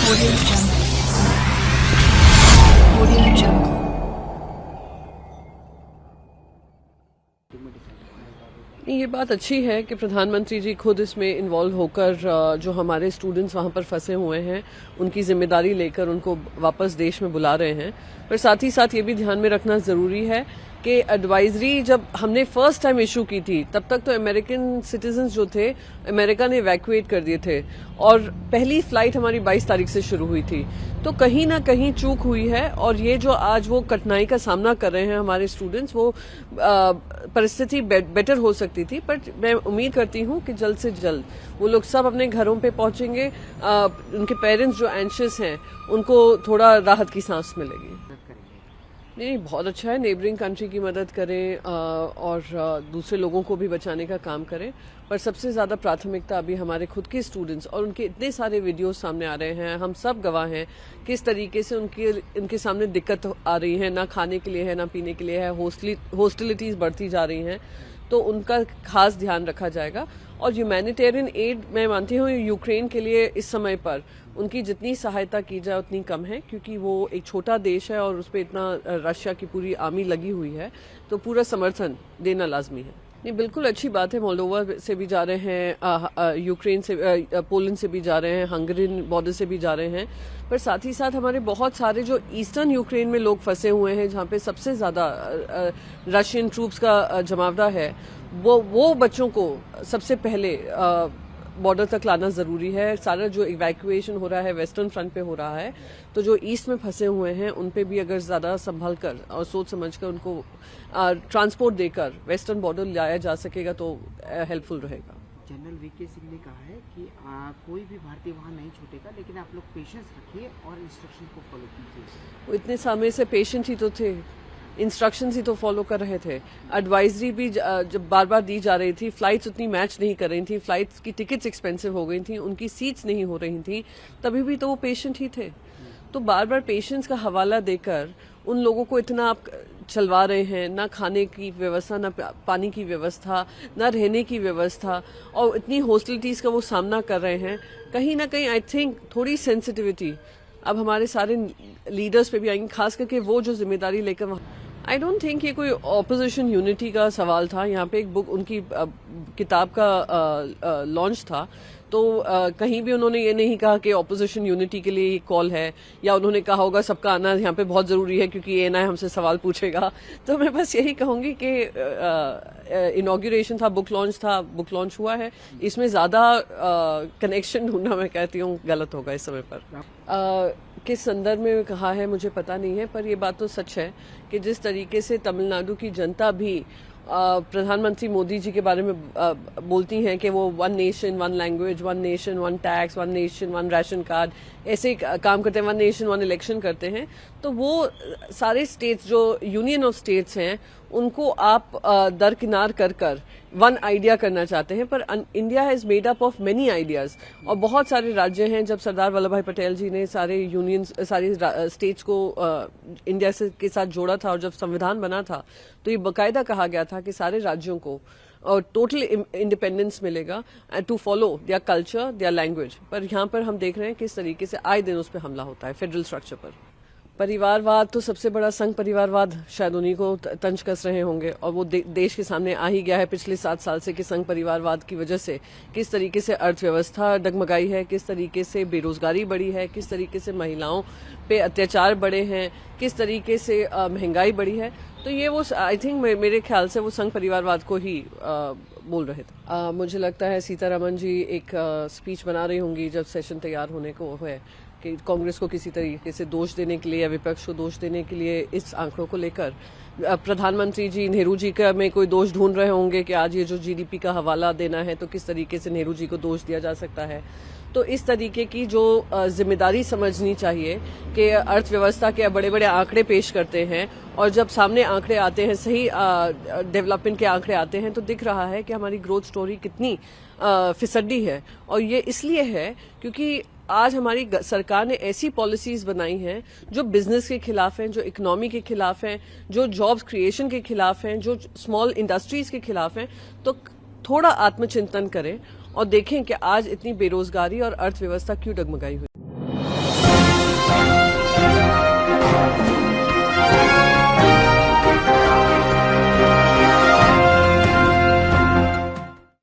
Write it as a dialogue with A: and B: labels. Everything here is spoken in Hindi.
A: Audio Jungle. Audio Jungle.
B: नहीं, ये बात अच्छी है कि प्रधानमंत्री जी खुद इसमें इन्वॉल्व होकर जो हमारे स्टूडेंट्स वहाँ पर फंसे हुए हैं उनकी जिम्मेदारी लेकर उनको वापस देश में बुला रहे हैं। पर साथ ही साथ ये भी ध्यान में रखना जरूरी है कि एडवाइजरी जब हमने फर्स्ट टाइम इशू की थी तब तक तो अमेरिकन सिटीजन्स जो थे अमेरिका ने इवैक्यूएट कर दिए थे और पहली फ्लाइट हमारी 22 तारीख से शुरू हुई थी। तो कहीं ना कहीं चूक हुई है और ये जो आज वो कठिनाई का सामना कर रहे हैं हमारे स्टूडेंट्स, वो परिस्थिति बेटर हो सकती थी। पर मैं उम्मीद करती हूँ कि जल्द से जल्द वो लोग सब अपने घरों पे पहुंचेंगे। उनके पेरेंट्स जो एंशियस हैं उनको थोड़ा राहत की सांस मिलेगी। नहीं, बहुत अच्छा है, नेबरिंग कंट्री की मदद करें और दूसरे लोगों को भी बचाने का काम करें। पर सबसे ज्यादा प्राथमिकता अभी हमारे खुद के स्टूडेंट्स और उनके इतने सारे वीडियोस सामने आ रहे हैं, हम सब गवाह हैं किस तरीके से उनके सामने दिक्कत आ रही है, ना खाने के लिए है ना पीने के लिए है, हॉस्टिलिटीज बढ़ती जा रही हैं, तो उनका खास ध्यान रखा जाएगा। और ह्यूमैनिटेरियन एड मैं मानती हूँ यूक्रेन के लिए इस समय पर उनकी जितनी सहायता की जाए उतनी कम है, क्योंकि वो एक छोटा देश है और उस पर इतना रशिया की पूरी आर्मी लगी हुई है, तो पूरा समर्थन देना लाजमी है। नहीं, बिल्कुल अच्छी बात है। मोल्डोवा से भी जा रहे हैं, यूक्रेन से, पोलैंड से भी जा रहे हैं, हंगेरियन बॉर्डर से भी जा रहे हैं। पर साथ ही साथ हमारे बहुत सारे जो ईस्टर्न यूक्रेन में लोग फंसे हुए हैं, जहाँ पे सबसे ज्यादा रशियन ट्रूप्स का जमावड़ा है, वो बच्चों को सबसे पहले बॉर्डर तक लाना जरूरी है। सारा जो इवैक्यूएशन हो रहा है वेस्टर्न फ्रंट पे हो रहा है, तो जो ईस्ट में फंसे हुए हैं उन पे भी अगर ज्यादा संभल कर और सोच समझ कर उनको ट्रांसपोर्ट देकर वेस्टर्न बॉर्डर लाया जा सकेगा तो हेल्पफुल रहेगा।
C: जनरल वीके सिंह ने कहा है कि कोई भी भारतीय वहाँ नहीं छूटेगा, लेकिन आप लोग पेशेंस रखिए और इंस्ट्रक्शन को फॉलो कीजिए।
B: वो इतने समय से पेशेंट ही तो थे, इंस्ट्रक्शंस ही तो फॉलो कर रहे थे। एडवाइजरी भी जब बार बार दी जा रही थी, फ्लाइट्स उतनी मैच नहीं कर रही थी, फ्लाइट्स की टिकट्स एक्सपेंसिव हो गई थी, उनकी सीट्स नहीं हो रही थी, तभी भी तो वो पेशेंट ही थे। तो बार बार पेशेंट्स का हवाला देकर उन लोगों को इतना आप चलवा रहे हैं, ना खाने की व्यवस्था, ना पानी की व्यवस्था, ना रहने की व्यवस्था, और इतनी हॉस्टिलिटीज का वो सामना कर रहे हैं। कहीं ना कहीं आई थिंक थोड़ी सेंसिटिविटी अब हमारे सारे लीडर्स पे भी आएंगे, खास करके वो जो जिम्मेदारी लेकर। आई डोंट थिंक ये कोई ऑपोजिशन यूनिटी का सवाल था। यहाँ पे एक बुक उनकी किताब का लॉन्च था, तो कहीं भी उन्होंने ये नहीं कहा कि ऑपोजिशन यूनिटी के लिए कॉल है, या उन्होंने कहा होगा सबका आना यहाँ पे बहुत जरूरी है क्योंकि एएनआई हमसे सवाल पूछेगा। तो मैं बस यही कहूंगी कि इनॉग्रेशन था, बुक लॉन्च हुआ है, इसमें ज्यादा कनेक्शन ढूंढना मैं कहती हूँ गलत होगा इस समय पर। किस संदर्भ में कहा है मुझे पता नहीं है, पर यह बात तो सच है कि जिस तरीके से तमिलनाडु की जनता भी प्रधानमंत्री मोदी जी के बारे में बोलती हैं कि वो 1 nation 1 language, 1 nation 1 tax, 1 nation 1 ration card, ऐसे काम करते हैं, 1 नेशन 1 इलेक्शन करते हैं, तो वो सारे स्टेट्स जो यूनियन ऑफ स्टेट्स हैं उनको आप दरकिनार कर 1 आइडिया करना चाहते हैं। पर India has made up of many ideas, और बहुत सारे राज्य हैं। जब सरदार वल्लभ भाई पटेल जी ने सारे स्टेट्स को इंडिया से के साथ जोड़ा था और जब संविधान बना था तो ये बाकायदा कहा गया था कि सारे राज्यों को और टोटल इंडिपेंडेंस मिलेगा to follow their culture, their language. पर यहाँ पर हम देख रहे हैं किस तरीके से आए दिन उस पर हमला होता है फेडरल स्ट्रक्चर पर। परिवारवाद तो सबसे बड़ा संघ परिवारवाद शायद उन्हीं को तंज कस रहे होंगे, और वो देश के सामने आ ही गया है पिछले 7 साल से कि संघ परिवारवाद की वजह से किस तरीके से अर्थव्यवस्था डगमगाई है, किस तरीके से बेरोजगारी बढ़ी है, किस तरीके से महिलाओं पे अत्याचार बढ़े हैं, किस तरीके से महंगाई बढ़ी है। तो ये वो आई थिंक मेरे ख्याल से वो संघ परिवारवाद को ही बोल रहे थे। मुझे लगता है सीतारमण जी एक स्पीच बना रही होंगी जब सेशन तैयार होने को है, कि कांग्रेस को किसी तरीके से दोष देने के लिए या विपक्ष को दोष देने के लिए इस आंकड़ों को लेकर प्रधानमंत्री जी नेहरू जी का में कोई दोष ढूंढ रहे होंगे कि आज ये जो जीडीपी का हवाला देना है तो किस तरीके से नेहरू जी को दोष दिया जा सकता है। तो इस तरीके की जो जिम्मेदारी समझनी चाहिए कि अर्थव्यवस्था के बड़े बड़े आंकड़े पेश करते हैं, और जब सामने आंकड़े आते हैं, सही डेवलपमेंट के आंकड़े आते हैं, तो दिख रहा है कि हमारी ग्रोथ स्टोरी कितनी फिसड्डी है। और ये इसलिए है क्योंकि आज हमारी सरकार ने ऐसी पॉलिसीज बनाई हैं जो बिजनेस के खिलाफ हैं, जो इकोनॉमी के खिलाफ हैं, जो जॉब्स क्रिएशन के खिलाफ हैं, जो स्मॉल इंडस्ट्रीज के खिलाफ हैं। तो थोड़ा आत्मचिंतन करें और देखें कि आज इतनी बेरोजगारी और अर्थव्यवस्था क्यों डगमगाई हुई।
C: है